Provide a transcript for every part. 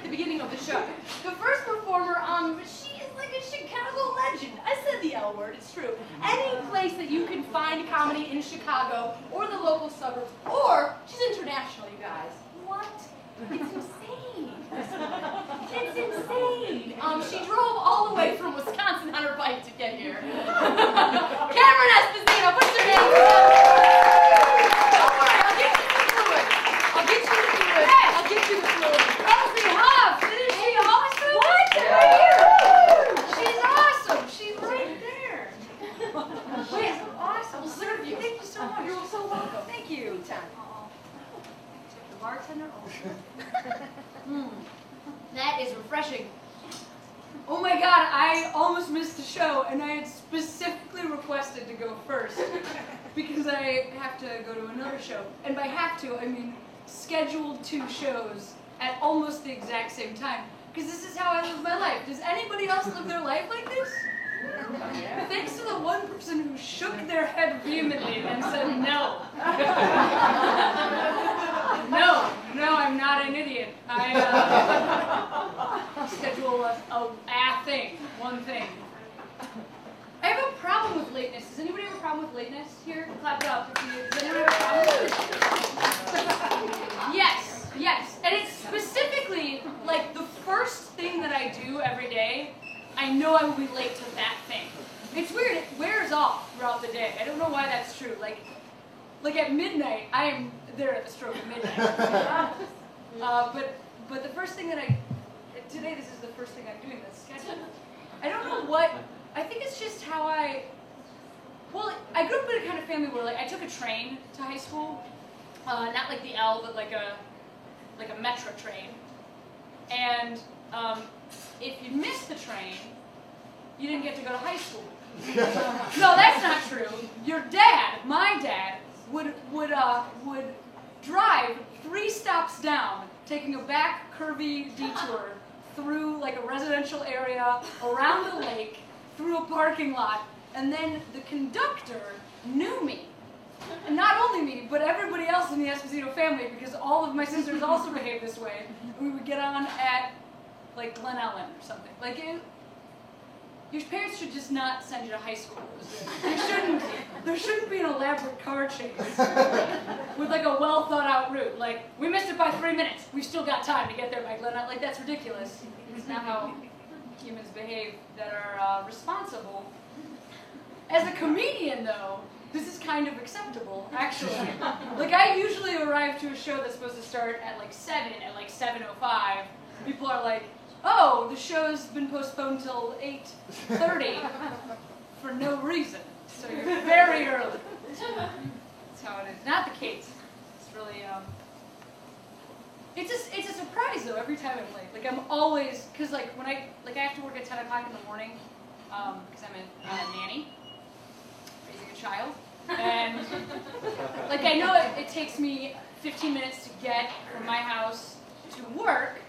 the beginning of the show. The first performer, she is like a Chicago legend. I said the L word, it's true. Any place that you can find comedy in Chicago or the local suburbs, or she's international, you guys. What? It's insane. It's insane. She drove all the way from Wisconsin on her bike to get here. Cameron Esposito, what's your name? Don't worry, I'll get you the fluid. I'll get you the fluid. I'll get you the fluid. Kelsey Huff, isn't she awesome? What? She's awesome. She's right there. Wait, awesome. We'll serve you. Thank you so much. You're so welcome. Thank you. The bartender. That is refreshing. Oh my God, I almost missed the show, and I had specifically requested to go first because I have to go to another show. And by have to, I mean scheduled 2 shows at almost the exact same time, because this is how I live my life. Does anybody else live their life like this? Thanks to the one person who shook their head vehemently and said no. No, I'm not an idiot. I schedule one thing. I have a problem with lateness. Does anybody have a problem with lateness here? Clap it up. Does anyone have a problem with it? Yes. And it's specifically like the first thing that I do every day. I know I will be late to that thing. It's weird. It wears off throughout the day. I don't know why that's true. Like at midnight, I am there at the stroke of midnight. But the first thing that today this is the first thing I'm doing that's scheduled. I don't know what. I think it's just how I grew up in a kind of family where like I took a train to high school, not like the L, but like a metro train, and if you missed the train, you didn't get to go to high school. No, that's not true. Your dad, my dad, would drive 3 stops down, taking a back curvy detour through like a residential area, around the lake, through a parking lot, and then the conductor knew me. And not only me, but everybody else in the Esposito family, because all of my sisters also behave this way. We would get on at like Glen Ellen or something. Like your parents should just not send you to high school. There shouldn't be an elaborate car chase with like a well thought out route. Like, we missed it by 3 minutes. We've still got time to get there by Glen Ellen. Like, that's ridiculous. It's not how humans behave that are responsible. As a comedian, though, this is kind of acceptable, actually. Like, I usually arrive to a show that's supposed to start at like 7, at like 7:05. People are like, oh, the show's been postponed till 8:30 for no reason. So you're very early. That's how it is. Not the case. It's really, it's a surprise though every time I'm late. Like I'm always, cause like when I have to work at 10 o'clock in the morning, cause I'm a nanny, raising a child, and like I know it takes me 15 minutes to get from my house to work.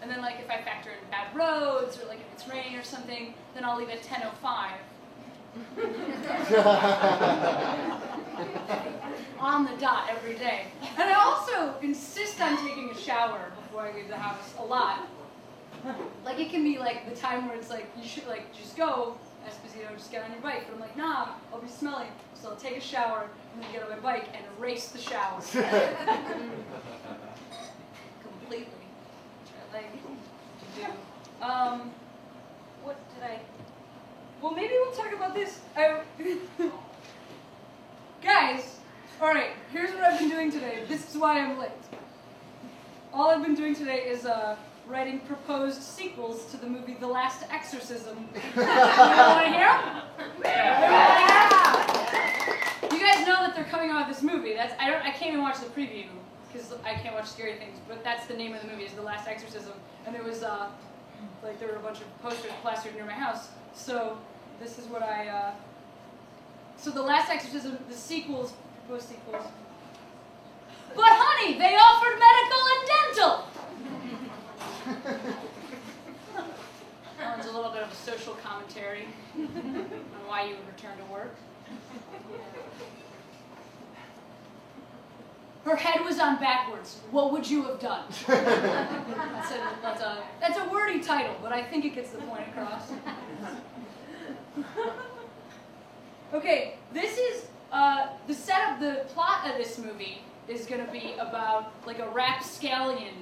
And then, like, if I factor in bad roads, or, like, if it's raining or something, then I'll leave at 10:05. On the dot every day. And I also insist on taking a shower before I leave the house a lot. Like, it can be, like, the time where it's, like, you should, like, just go, Esposito, just get on your bike. But I'm like, nah, I'll be smelly. So I'll take a shower, and then get on my bike, and erase the shower. Completely. Like, do. What did I? Well, maybe we'll talk about this. Guys, alright, here's what I've been doing today. This is why I'm late. All I've been doing today is writing proposed sequels to the movie The Last Exorcism. You want to hear? Yeah! You guys know that they're coming out with this movie. I can't even watch the preview, because I can't watch scary things, but that's the name of the movie, is The Last Exorcism. And it was, like, there were a bunch of posters plastered near my house. So, this is what so The Last Exorcism, the sequels, proposed sequels. But honey, they offered medical and dental! That one's a little bit of a social commentary on why you would return to work. her head was on backwards, what would you have done? That's a wordy title, but I think it gets the point across. Okay, this is the setup. The plot of this movie is going to be about like a rapscallion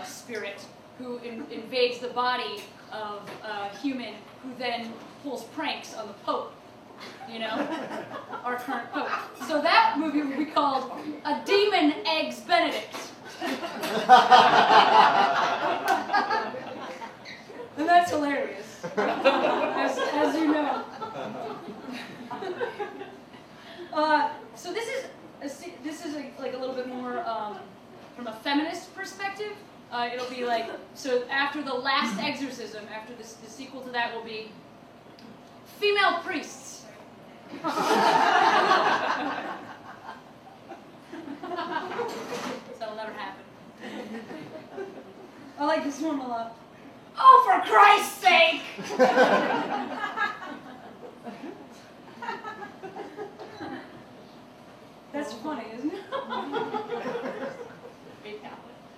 spirit who invades the body of a human, who then pulls pranks on the Pope. You know, our current Pope. So that movie would be called A Demon Eggs Benedict. And that's hilarious, as you know. So this is like a little bit more from a feminist perspective. It'll be like, so after the last exorcism, after the sequel to that will be female priests. That'll never happen. I like this one a lot. Oh, for Christ's sake! That's funny, isn't it?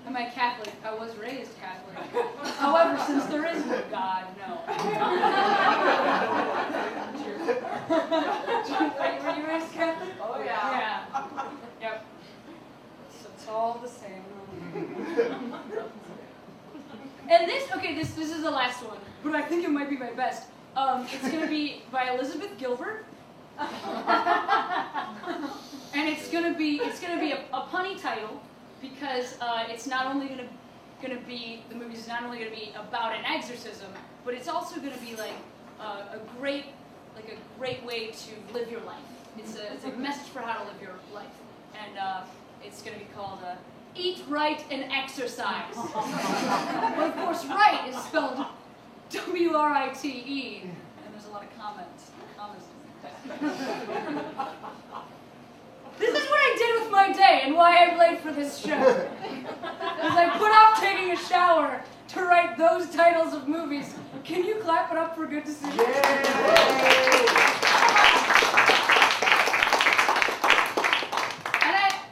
Am I Catholic? I was raised Catholic. However, since there is no God, no. Were you raised Catholic? Oh, yeah. Yeah. Yep. So it's all the same. And this is the last one, but I think it might be my best. It's going to be by Elizabeth Gilbert. And it's gonna be a punny title, because it's not only gonna be, the movie's not only gonna be about an exorcism, but it's also gonna be like a great way to live your life. It's a message for how to live your life, and it's gonna be called Eat Right and Exercise. But of course, right is spelled W-R-I-T-E, and there's a lot of comments. This is what I did with my day and why I'm late for this show. As I put off taking a shower to write those titles of movies. Can you clap it up for Good Decisions?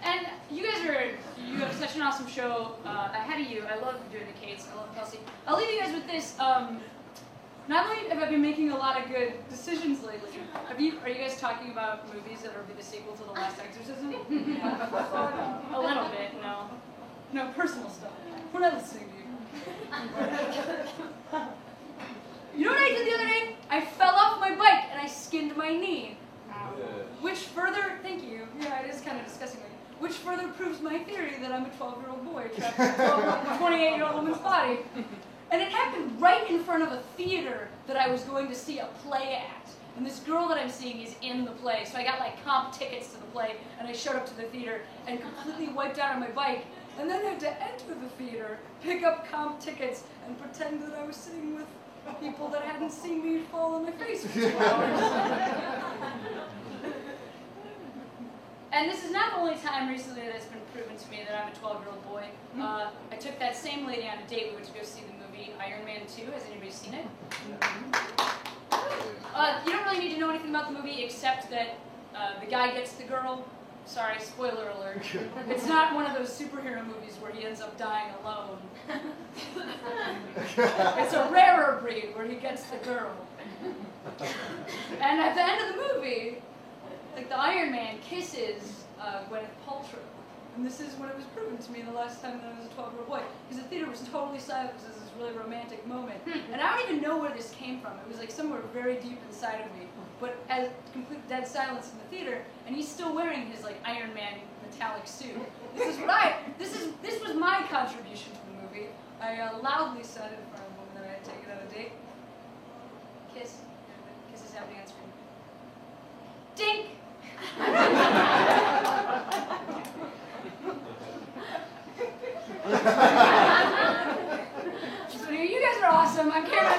And you have such an awesome show ahead of you. I love doing the Kates. I love Kelsey. I'll leave you guys with this. Not only have I been making a lot of good decisions lately, are you guys talking about movies that will be the sequel to The Last Exorcism? A little bit, no. No, personal stuff. We're not listening to you. You know what I did the other day? I fell off my bike and I skinned my knee. Which further, thank you, yeah, it is kind of disgusting. Which further proves my theory that I'm a 12-year-old boy trapped in a 28-year-old woman's body. And it happened right in front of a theater that I was going to see a play at. And this girl that I'm seeing is in the play. So I got like comp tickets to the play, and I showed up to the theater and completely wiped out on my bike. And then had to enter the theater, pick up comp tickets, and pretend that I was sitting with people that hadn't seen me fall on my face for 2 hours. And this is not the only time recently that it's been proven to me that I'm a 12-year-old boy. I took that same lady on a date. We went to go see the movie Iron Man 2. Has anybody seen it? You don't really need to know anything about the movie except that the guy gets the girl. Sorry, spoiler alert. It's not one of those superhero movies where he ends up dying alone. It's a rarer breed where he gets the girl. And at the end of the movie, like the Iron Man kisses Gwyneth Paltrow. And this is when it was proven to me the last time that I was a 12-year-old boy. Because the theater was totally silent. It was this really romantic moment. And I don't even know where this came from. It was like somewhere very deep inside of me. But as complete dead silence in the theater, and he's still wearing his like Iron Man metallic suit. This was my contribution to the movie. I loudly said in front of a woman that I had taken on a date. Kiss. Kiss is happening on screen. Dink! So you guys are awesome. I'm Karen.